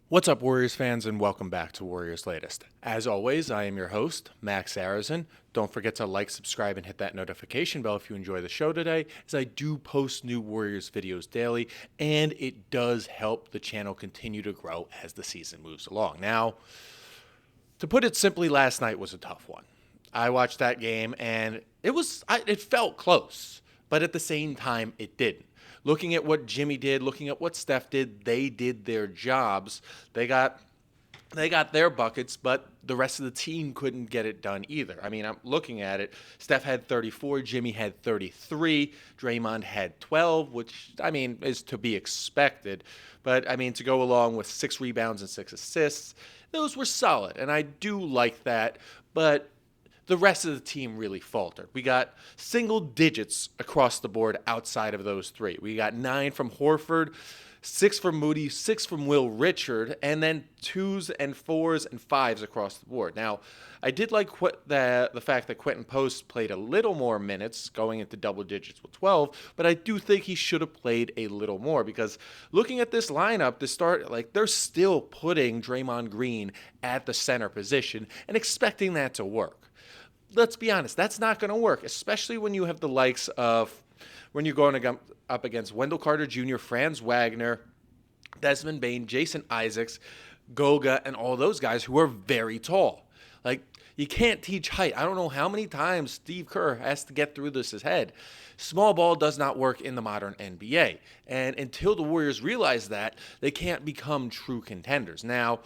What's up, Warriors fans, and welcome back to Warriors Latest. As always, I am your host, Max Arizin. Don't forget to like, subscribe, and hit that notification bell if you enjoy the show today, as I do post new Warriors videos daily, and it does help the channel continue to grow as the season moves along. Now, to put it simply, last night was a tough one. I watched that game, and it felt close, but at the same time, it didn't. Looking at what Jimmy did, looking at what Steph did, they did their jobs. They got their buckets, but the rest of the team couldn't get it done either. I mean, I'm looking at it. Steph had 34, Jimmy had 33, Draymond had 12, which, I mean, is to be expected. But, I mean, to go along with 6 rebounds and 6 assists, those were solid, and I do like that. But the rest of the team really faltered. We got single digits across the board outside of those three. We got 9 from Horford, 6 from Moody, 6 from Will Richard, and then 2s and 4s and 5s across the board. Now, I did like the fact that Quentin Post played a little more minutes, going into double digits with 12, but I do think he should have played a little more because looking at this lineup, they're still putting Draymond Green at the center position and expecting that to work. Let's be honest, that's not going to work, especially when you have the likes of when you're going up against Wendell Carter Jr., Franz Wagner, Desmond Bain, Jason Isaacs, Goga, and all those guys who are very tall. Like, you can't teach height. I don't know how many times Steve Kerr has to get through his head. Small ball does not work in the modern NBA. And until the Warriors realize that, they can't become true contenders. Now,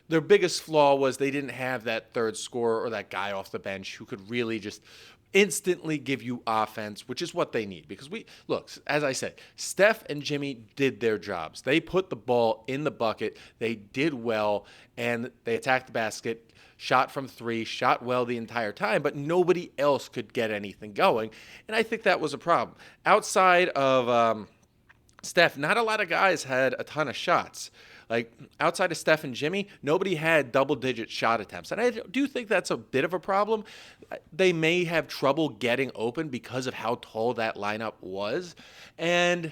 their biggest flaw was they didn't have that third scorer or that guy off the bench who could really just instantly give you offense, which is what they need. Because as I said, Steph and Jimmy did their jobs. They put the ball in the bucket. They did well, and they attacked the basket, shot from 3, shot well the entire time, but nobody else could get anything going. And I think that was a problem. Outside of Steph, not a lot of guys had a ton of shots. Like, outside of Steph and Jimmy, nobody had double-digit shot attempts. And I do think that's a bit of a problem. They may have trouble getting open because of how tall that lineup was. And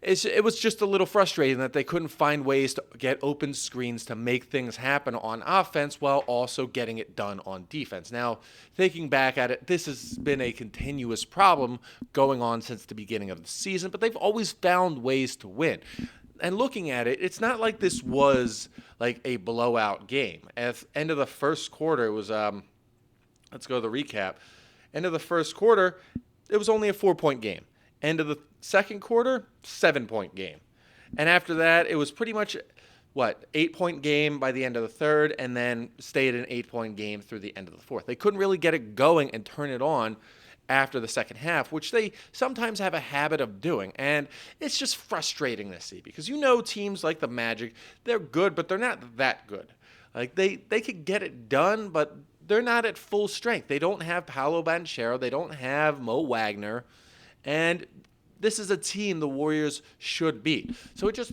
it was just a little frustrating that they couldn't find ways to get open screens to make things happen on offense while also getting it done on defense. Now, thinking back at it, this has been a continuous problem going on since the beginning of the season, but they've always found ways to win. And looking at it, it's not like this was like a blowout game. At the end of the first quarter, it was let's go to the recap. End of the first quarter, it was only a 4-point game. End of the second quarter, 7-point game. And after that, it was pretty much 8-point game by the end of the third, and then stayed an 8-point game through the end of the fourth. They couldn't really get it going and turn it on after the second half, which they sometimes have a habit of doing. And it's just frustrating to see because teams like the Magic, they're good, but they're not that good. Like, they could get it done, but they're not at full strength. They don't have Paolo Banchero. They don't have Mo Wagner. And this is a team the Warriors should beat. So it just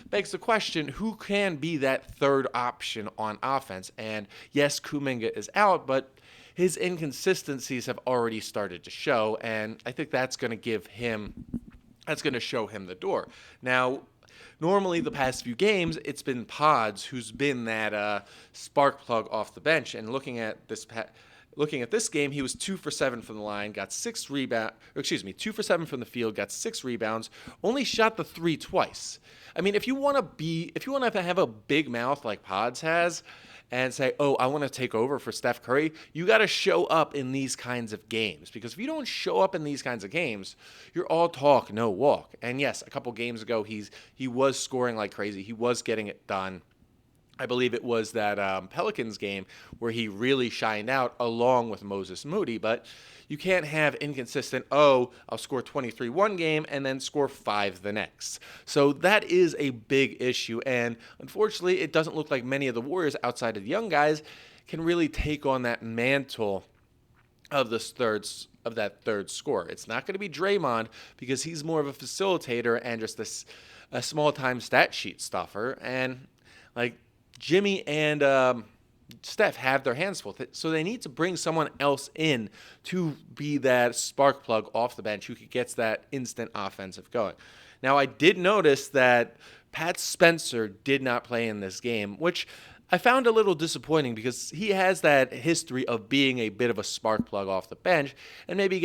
begs the question, who can be that third option on offense? And yes, Kuminga is out, but his inconsistencies have already started to show, and I think that's going to show him the door. Now, normally the past few games, it's been Pods who's been that spark plug off the bench, and looking at this game, he was 2 for 7 from the line, got 2 for 7 from the field, got 6 rebounds, only shot the 3 twice. I mean, if you want to have a big mouth like Pods has, and say, oh, I want to take over for Steph Curry, you got to show up in these kinds of games. Because if you don't show up in these kinds of games, you're all talk, no walk. And yes, a couple games ago, he was scoring like crazy. He was getting it done. I believe it was that Pelicans game where he really shined out along with Moses Moody. But you can't have inconsistent, I'll score 23 one game and then score 5 the next. So that is a big issue. And unfortunately, it doesn't look like many of the Warriors outside of the young guys can really take on that mantle of that third scorer. It's not going to be Draymond because he's more of a facilitator and just a small-time stat sheet stuffer. And, like, Jimmy and Steph have their hands full, so they need to bring someone else in to be that spark plug off the bench who gets that instant offensive going. Now, I did notice that Pat Spencer did not play in this game, which I found a little disappointing because he has that history of being a bit of a spark plug off the bench and maybe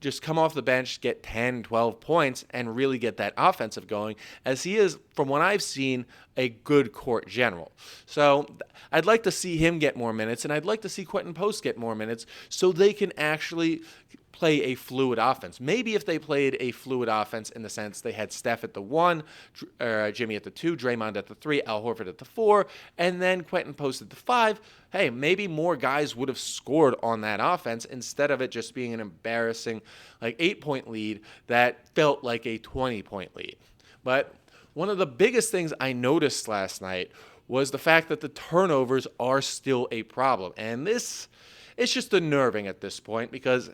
just come off the bench, get 10, 12 points, and really get that offensive going, as he is, from what I've seen, a good court general. So I'd like to see him get more minutes, and I'd like to see Quentin Post get more minutes so they can actually play a fluid offense. Maybe if they played a fluid offense in the sense they had Steph at the 1, Jimmy at the 2, Draymond at the 3, Al Horford at the 4, and then Quentin Post at the 5, hey, maybe more guys would have scored on that offense instead of it just being an embarrassing 8-point lead that felt like a 20-point lead. But one of the biggest things I noticed last night was the fact that the turnovers are still a problem. And it's just unnerving at this point because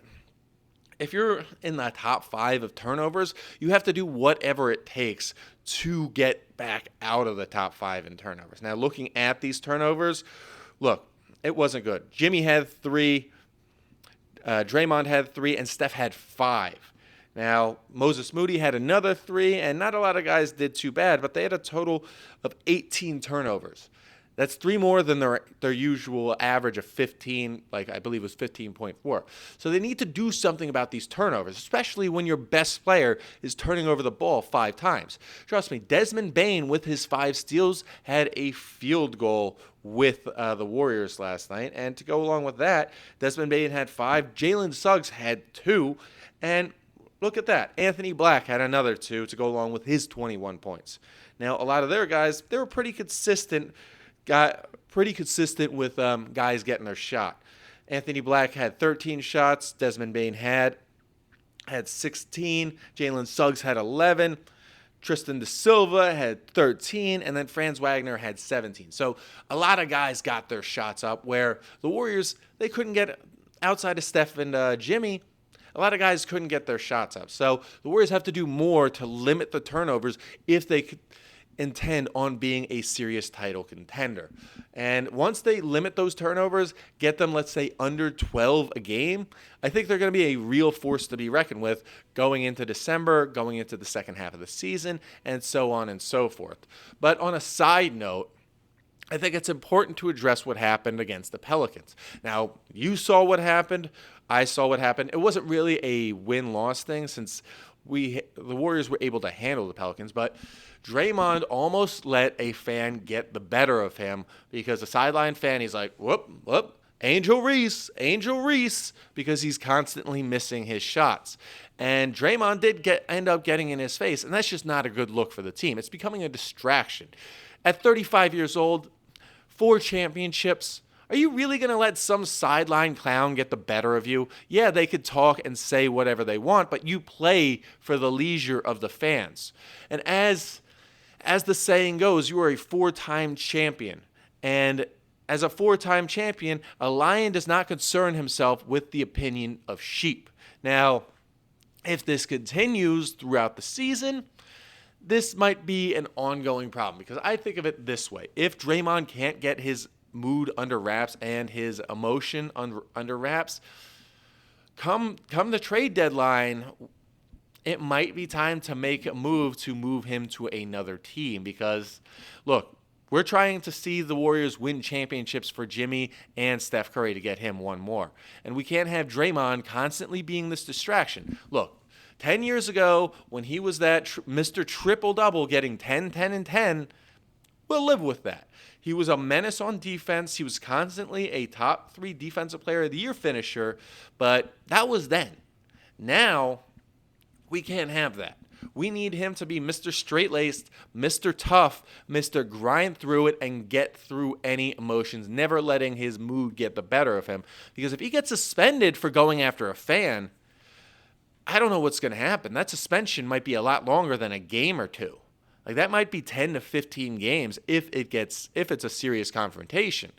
if you're in the top 5 of turnovers, you have to do whatever it takes to get back out of the top 5 in turnovers. Now, looking at these turnovers, look, it wasn't good. Jimmy had 3, Draymond had 3, and Steph had 5. Now, Moses Moody had another 3, and not a lot of guys did too bad, but they had a total of 18 turnovers. That's 3 more than their usual average of 15, I believe it was 15.4. So they need to do something about these turnovers, especially when your best player is turning over the ball 5 times. Trust me, Desmond Bane with his 5 steals had a field goal with the Warriors last night. And to go along with that, Desmond Bane had 5, Jalen Suggs had 2, and look at that. Anthony Black had another 2 to go along with his 21 points. Now, a lot of their guys, they were pretty consistent with guys getting their shot. Anthony Black had 13 shots. Desmond Bane had 16. Jalen Suggs had 11. Tristan Da Silva had 13. And then Franz Wagner had 17. So a lot of guys got their shots up where the Warriors, they couldn't get outside of Steph and Jimmy. A lot of guys couldn't get their shots up. So the Warriors have to do more to limit the turnovers if they could intend on being a serious title contender. And once they limit those turnovers, get them, let's say, under 12 a game, I think they're going to be a real force to be reckoned with going into December, going into the second half of the season, and so on and so forth. But on a side note, I think it's important to address what happened against the Pelicans. Now, you saw what happened. I saw what happened. It wasn't really a win-loss thing since the Warriors were able to handle the Pelicans, but Draymond almost let a fan get the better of him because the sideline fan, he's like, whoop, Angel Reese, because he's constantly missing his shots. And Draymond did end up getting in his face, and that's just not a good look for the team. It's becoming a distraction. At 35 years old, 4 championships, are you really going to let some sideline clown get the better of you? Yeah, they could talk and say whatever they want, but you play for the leisure of the fans. And as the saying goes, you are a 4-time champion. And as a 4-time champion, a lion does not concern himself with the opinion of sheep. Now, if this continues throughout the season, this might be an ongoing problem because I think of it this way. If Draymond can't get his mood under wraps and his emotion under wraps, come the trade deadline, it might be time to make a move to move him to another team because, look, we're trying to see the Warriors win championships for Jimmy and Steph Curry to get him one more. And we can't have Draymond constantly being this distraction. Look, 10 years ago, when he was that Mr. Triple-Double getting 10, 10, and 10, we'll live with that. He was a menace on defense. He was constantly a top 3 defensive player of the year finisher, but that was then. Now, we can't have that. We need him to be Mr. Straight-Laced, Mr. Tough, Mr. Grind through it and get through any emotions, never letting his mood get the better of him. Because if he gets suspended for going after a fan, I don't know what's going to happen. That suspension might be a lot longer than a game or 2. That might be 10 to 15 games if it's a serious confrontation.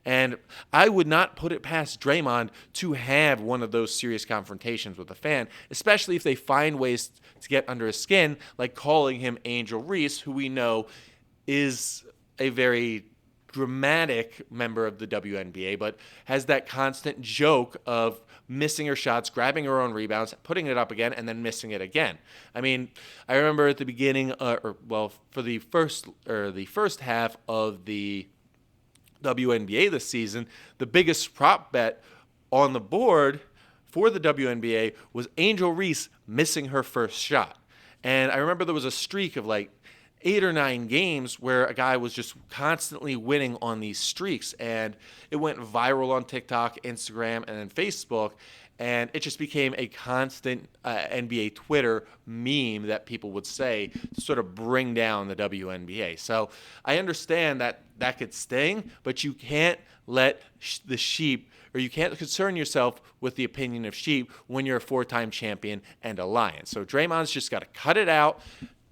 And I would not put it past Draymond to have one of those serious confrontations with a fan, especially if they find ways to get under his skin, like calling him Angel Reese, who we know is a very dramatic member of the WNBA, but has that constant joke of missing her shots, grabbing her own rebounds, putting it up again, and then missing it again. I mean, I remember at the beginning, for the first half of the WNBA this season, the biggest prop bet on the board for the WNBA was Angel Reese missing her first shot. And I remember there was a streak of like 8 or 9 games where a guy was just constantly winning on these streaks. And it went viral on TikTok, Instagram, and then Facebook. And it just became a constant NBA Twitter meme that people would say to sort of bring down the WNBA. So I understand that that could sting, but you can't let the sheep, or you can't concern yourself with the opinion of sheep when you're a 4-time champion and a Lion. So Draymond's just got to cut it out,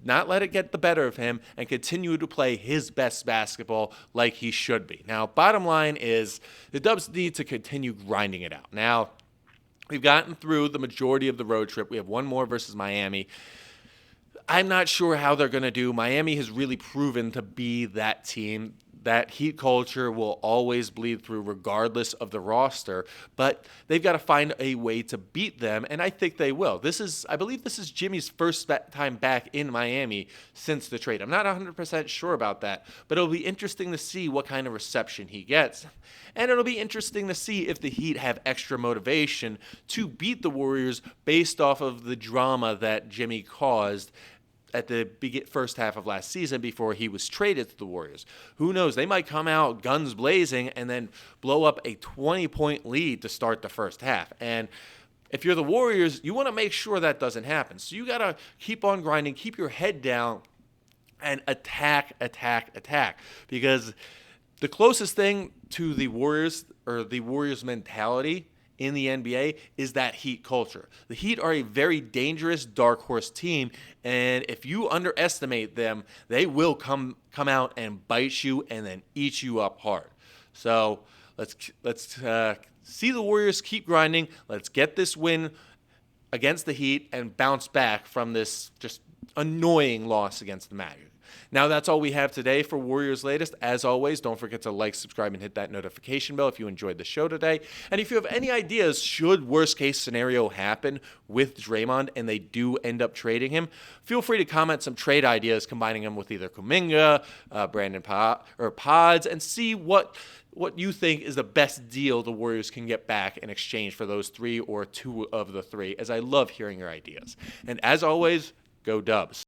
not let it get the better of him, and continue to play his best basketball like he should be. Now, bottom line is the Dubs need to continue grinding it out. Now, we've gotten through the majority of the road trip. We have one more versus Miami. I'm not sure how they're going to do. Miami has really proven to be that team. That Heat culture will always bleed through regardless of the roster, but they've got to find a way to beat them, and I think they will. I believe this is Jimmy's first time back in Miami since the trade. I'm not 100% sure about that, but it'll be interesting to see what kind of reception he gets, and it'll be interesting to see if the Heat have extra motivation to beat the Warriors based off of the drama that Jimmy caused at the first half of last season before he was traded to the Warriors. Who knows? They might come out guns blazing and then blow up a 20-point lead to start the first half. And if you're the Warriors, you want to make sure that doesn't happen. So you got to keep on grinding, keep your head down, and attack. Because the closest thing to the Warriors, or the Warriors mentality in the NBA, is that Heat culture. The Heat are a very dangerous dark horse team, and if you underestimate them, they will come out and bite you and then eat you up hard. So let's see the Warriors keep grinding. Let's get this win against the Heat and bounce back from this just annoying loss against the Magic. Now, that's all we have today for Warriors Latest. As always, don't forget to like, subscribe, and hit that notification bell if you enjoyed the show today. And if you have any ideas, should worst-case scenario happen with Draymond and they do end up trading him, feel free to comment some trade ideas, combining them with either Kuminga, Brandon Pods, and see what you think is the best deal the Warriors can get back in exchange for those 3 or 2 of the 3, as I love hearing your ideas. And as always, go Dubs.